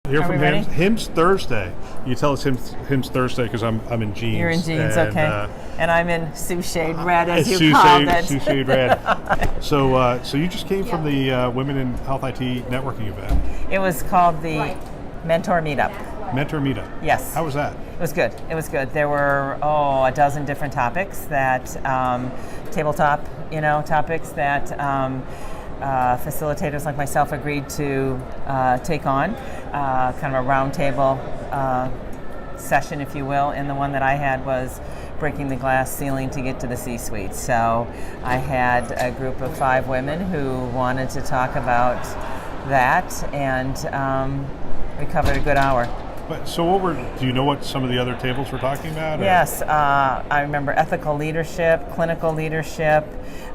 Here Are from we ready? HIMSS Thursday. You tell us HIMSS Thursday because I'm in jeans. You're in jeans, and, okay. And I'm in Sue Schade red, as it's you called it. Sue Schade red. So you just came from the Women in Health IT networking event. It was called the Mentor Meetup. Mentor Meetup. Yes. How was that? It was good. It was good. There were a dozen different topics that tabletop, topics that facilitators like myself agreed to take on, kind of a roundtable session, if you will. And the one that I had was breaking the glass ceiling to get to the C-suite. So I had a group of 5 women who wanted to talk about that, and we covered a good hour. So do you know what some of the other tables were talking about? Yes, I remember ethical leadership, clinical leadership.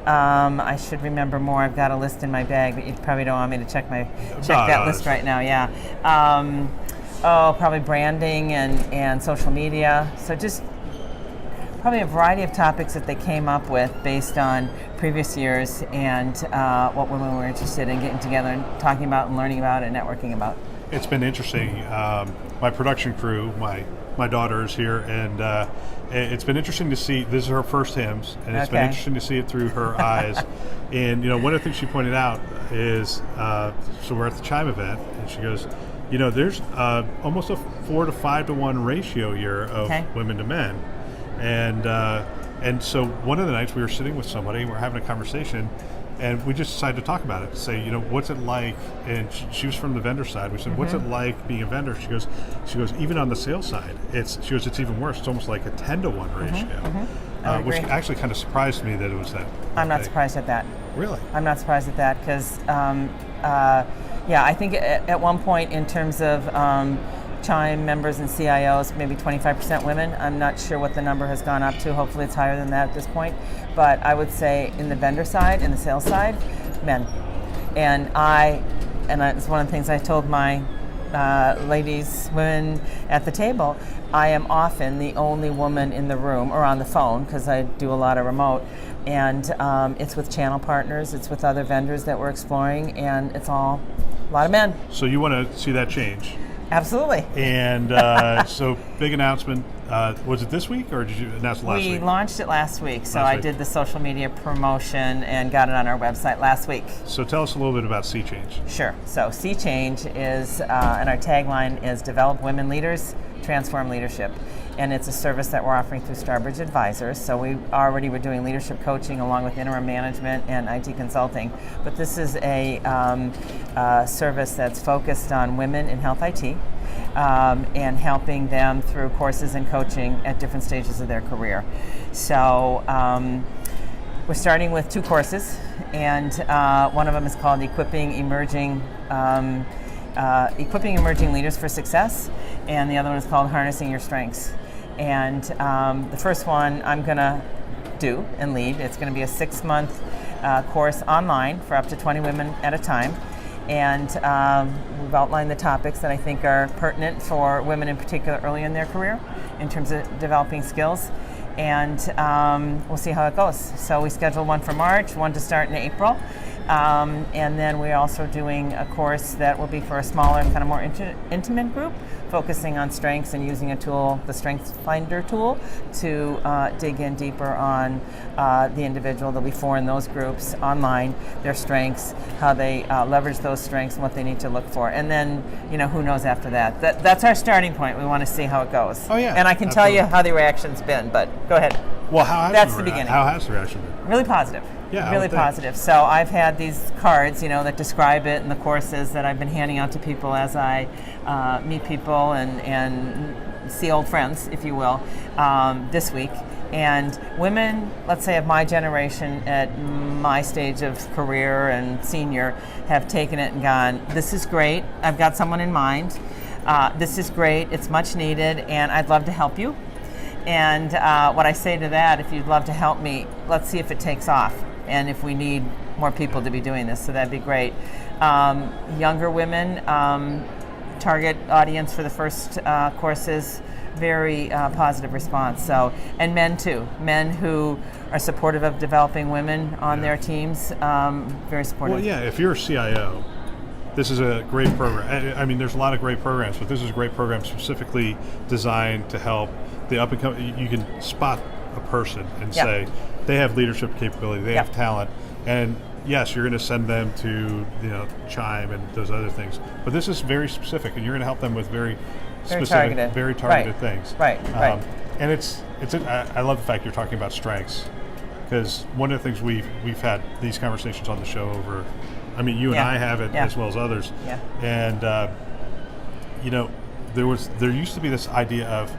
I should remember more. I've got a list in my bag, but you probably don't want me to check that list right now. Yeah. Probably branding and social media. So just probably a variety of topics that they came up with based on previous years and what women were interested in getting together and talking about and learning about and networking about. It's been interesting. My production crew, my daughter is here, and it's been interesting to see. This is her first HIMSS, and it's been interesting to see it through her eyes. And one of the things she pointed out is, so we're at the Chime event, and she goes, there's almost a 4 to 5 to 1 ratio here of women to men, and so one of the nights we were sitting with somebody, and we're having a conversation. And we just decided to talk about it, to say, what's it like? And she was from the vendor side. We said, what's it like being a vendor? She goes, even on the sales side, it's even worse. It's almost like a 10 to 1 ratio, which actually kind of surprised me that it was that. I'm not surprised at that. Really? I'm not surprised at that because, I think at one point in terms of Chime members and CIOs, maybe 25% women. I'm not sure what the number has gone up to. Hopefully it's higher than that at this point. But I would say in the vendor side, in the sales side, men. And it's one of the things I told my women at the table. I am often the only woman in the room or on the phone because I do a lot of remote. And it's with channel partners, it's with other vendors that we're exploring, and it's all a lot of men. So you want to see that change? Absolutely. And so big announcement. Was it this week or did you announce it last week? We launched it last week. So I did the social media promotion and got it on our website last week. So tell us a little bit about Sea Change. Sure. So Sea Change is, and our tagline is Develop Women Leaders, Transform Leadership. And it's a service that we're offering through Starbridge Advisors. So we already were doing leadership coaching along with interim management and IT consulting. But this is a service that's focused on women in health IT and helping them through courses and coaching at different stages of their career. So we're starting with 2 courses, and one of them is called Equipping Emerging Leaders for Success, and the other one is called Harnessing Your Strengths. And the first one I'm going to do and lead. It's going to be a 6-month course online for up to 20 women at a time. And we've outlined the topics that I think are pertinent for women in particular early in their career in terms of developing skills. And we'll see how it goes. So we scheduled one for March, one to start in April. And then we're also doing a course that will be for a smaller, kind of more intimate group, focusing on strengths and using a tool, the Strengths Finder tool, to dig in deeper on the individual. There'll be 4 in those groups online, their strengths, how they leverage those strengths and what they need to look for. And then, who knows after that. That's our starting point. We want to see how it goes. Oh, yeah. And I can tell you how the reaction's been, but go ahead. Well, that's the beginning. How has the reaction been? Really positive. Yeah, really positive. So I've had these cards, that describe it, and the courses that I've been handing out to people as I meet people and see old friends, if you will, this week. And women, let's say of my generation, at my stage of career and senior, have taken it and gone, this is great, I've got someone in mind, this is great, it's much needed, and I'd love to help you. And what I say to that, if you'd love to help me, let's see if it takes off and if we need more people to be doing this, so that'd be great. Younger women, target audience for the first courses, very positive response. So, and men too, men who are supportive of developing women on their teams, very supportive. Well, yeah, if you're a CIO this is a great program. I mean, there's a lot of great programs, but this is a great program specifically designed to help the up and coming. You can spot a person and say they have leadership capability, they have talent, and yes, you're going to send them to Chime and those other things, but this is very specific, and you're going to help them with very specific, very targeted things. Right. And I love the fact you're talking about strengths, because one of the things we've had these conversations on the show over. I mean, you and I have it as well as others. Yeah. And there used to be this idea of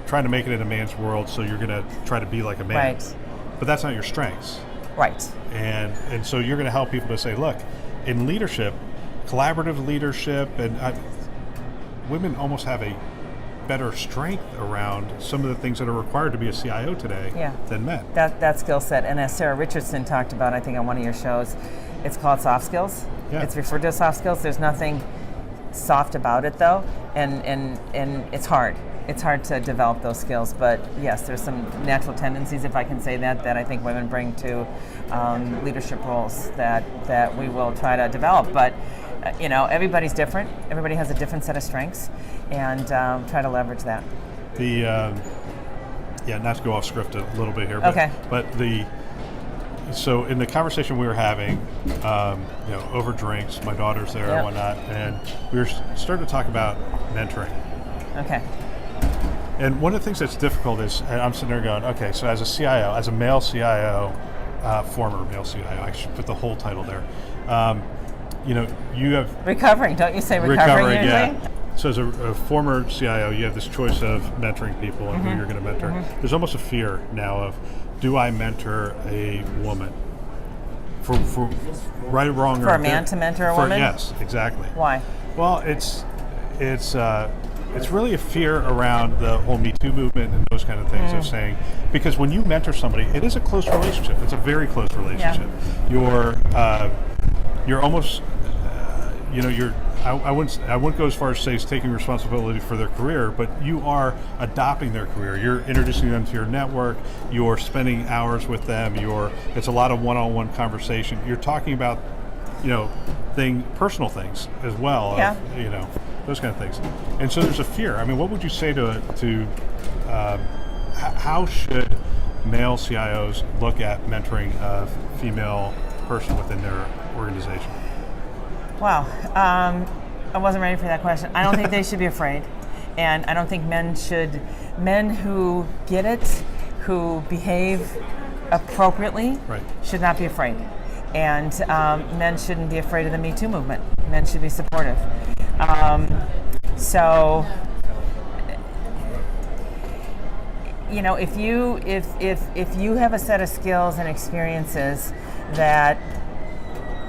trying to make it in a man's world, so you're going to try to be like a man. Right. But that's not your strengths. Right. And so you're going to help people to say, look, in leadership, collaborative leadership, and women almost have a better strength around some of the things that are required to be a CIO today than men. That skill set, and as Sarah Richardson talked about, I think on one of your shows, it's called soft skills. Yeah. It's referred to as soft skills. There's nothing soft about it though, and it's hard. It's hard to develop those skills, but yes, there's some natural tendencies, if I can say that I think women bring to leadership roles that we will try to develop. But everybody's different. Everybody has a different set of strengths, and try to leverage that. Not to go off script a little bit here, but so in the conversation we were having, over drinks, my daughter's there and whatnot, and we were starting to talk about mentoring. Okay. And one of the things that's difficult is, and I'm sitting there going, okay, so as a CIO, as a male CIO, former male CIO, I should put the whole title there. You have recovering. Don't you say recovering usually? Yeah. So as a former CIO, you have this choice of mentoring people and who you're going to mentor. There's almost a fear now of, do I mentor a woman? For right or wrong, for a man to mentor a woman? Yes, exactly. Why? Well, it's really a fear around the whole Me Too movement and those kind of things of saying, because when you mentor somebody, it is a close relationship. It's a very close relationship. Yeah. You're almost, I wouldn't go as far as say it's taking responsibility for their career, but you are adopting their career. You're introducing them to your network. You're spending hours with them. It's a lot of one-on-one conversation. You're talking about, personal things as well. Yeah. Those kind of things. And so there's a fear. I mean, what would you say to how should male CIOs look at mentoring a female person within their organization? Wow. I wasn't ready for that question. I don't think they should be afraid. And I don't think men who get it, who behave appropriately, should not be afraid. And men shouldn't be afraid of the Me Too movement. Men should be supportive. If you have a set of skills and experiences that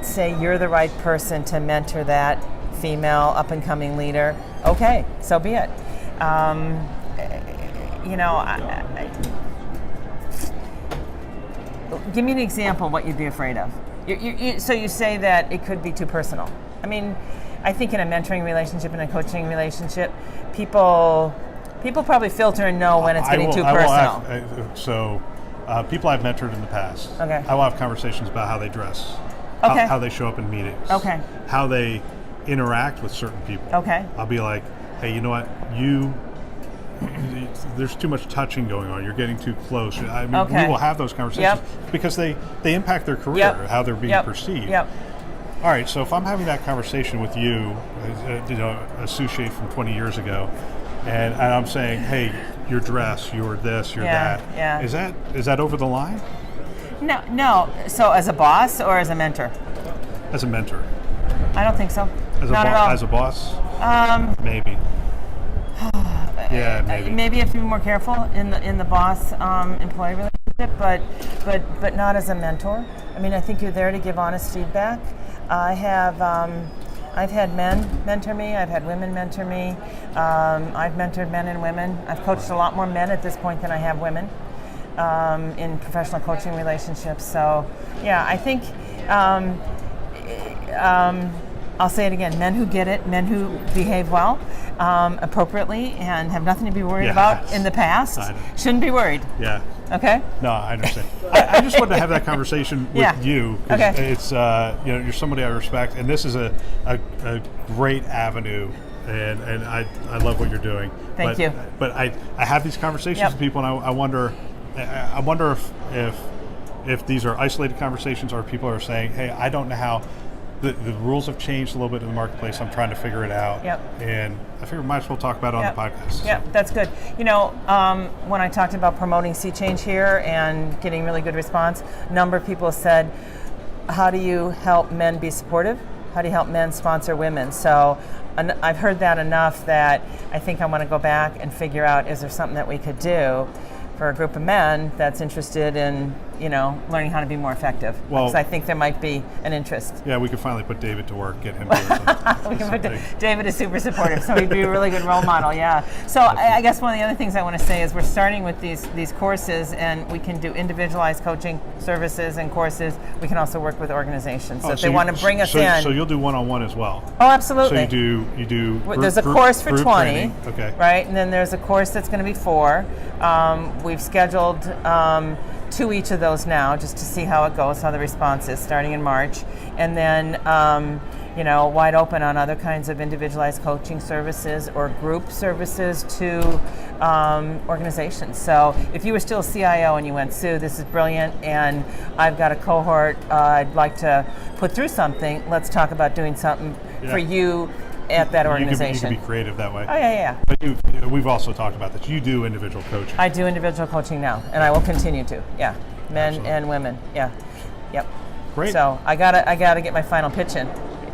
say you're the right person to mentor that female up and coming leader, okay, so be it. Give me an example of what you'd be afraid of. So you say that it could be too personal. I mean, I think in a mentoring relationship and a coaching relationship, people probably filter and know when it's getting too personal. People I've mentored in the past, I will have conversations about how they dress, how they show up in meetings, how they interact with certain people. I'll be like, hey, you know what, there's too much touching going on. You're getting too close. I mean, we will have those conversations because they impact their career, how they're being perceived. All right, so if I'm having that conversation with you, a Sue Schade from 20 years ago, and I'm saying, hey, your dress, you're this, you're that. Is that over the line? No. So as a boss or as a mentor? As a mentor. I don't think so. Not at all. As a boss? Maybe. Yeah, maybe. Maybe if you're more careful in the boss-employee relationship, but not as a mentor. I mean, I think you're there to give honest feedback. I've had men mentor me. I've had women mentor me. I've mentored men and women. I've coached a lot more men at this point than I have women in professional coaching relationships. So, yeah, I think I'll say it again: men who get it, men who behave well, appropriately, and have nothing to be worried about in the past, shouldn't be worried. Yeah. Okay. No, I understand. I just wanted to have that conversation with you. Okay. It's you're somebody I respect, and this is a great avenue, and I love what you're doing. Thank you. But I have these conversations with people, and I wonder if these are isolated conversations or people are saying, hey, I don't know how. The rules have changed a little bit in the marketplace. I'm trying to figure it out. And I figured we might as well talk about it on the podcast. Yeah, that's good. When I talked about promoting Sea Change here and getting really good response, a number of people said, how do you help men be supportive? How do you help men sponsor women? So I've heard that enough that I think I want to go back and figure out, is there something that we could do for a group of men that's interested in, learning how to be more effective. Well, because I think there might be an interest. Yeah, we could finally put David to work, get him to David is super supportive, so he'd be a really good role model, yeah. So I guess one of the other things I want to say is we're starting with these courses, and we can do individualized coaching services and courses. We can also work with organizations. So if they want to bring us in. So you'll do one-on-one as well? Oh, absolutely. So you do there's a course for 20, training. Okay. Right? And then there's a course that's going to be 4. We've scheduled 2 each of those now, just to see how it goes, how the response is, starting in March. And then, wide open on other kinds of individualized coaching services or group services to organizations. So if you were still a CIO and you went, Sue, this is brilliant, and I've got a cohort I'd like to put through something, let's talk about doing something for you at that organization. You can be creative that way. Oh, yeah. But we've also talked about this. You do individual coaching. I do individual coaching now, and I will continue to. Yeah, men and women. Yeah, yep. Great. So I gotta get my final pitch in.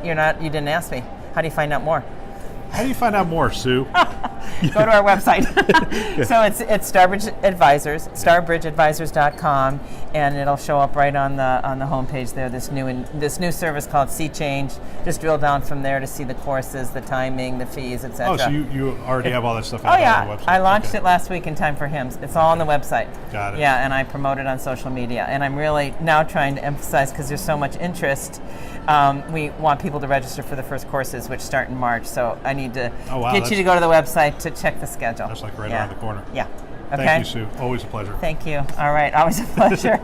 You didn't ask me. How do you find out more? How do you find out more, Sue? Go to our website. So it's Starbridge Advisors, starbridgeadvisors.com, and it'll show up right on the homepage there. This new service called Sea Change. Just drill down from there to see the courses, the timing, the fees, etc. Oh, so you already have all that stuff out on the website? I launched it last week in time for HIMSS. It's all on the website. Got it. Yeah, and I promote it on social media. And I'm really now trying to emphasize, because there's so much interest, we want people to register for the first courses, which start in March. So I need to get you to go to the website to check the schedule. That's like right around the corner. Yeah. Okay. Thank you, Sue. Always a pleasure. Thank you. All right. Always a pleasure.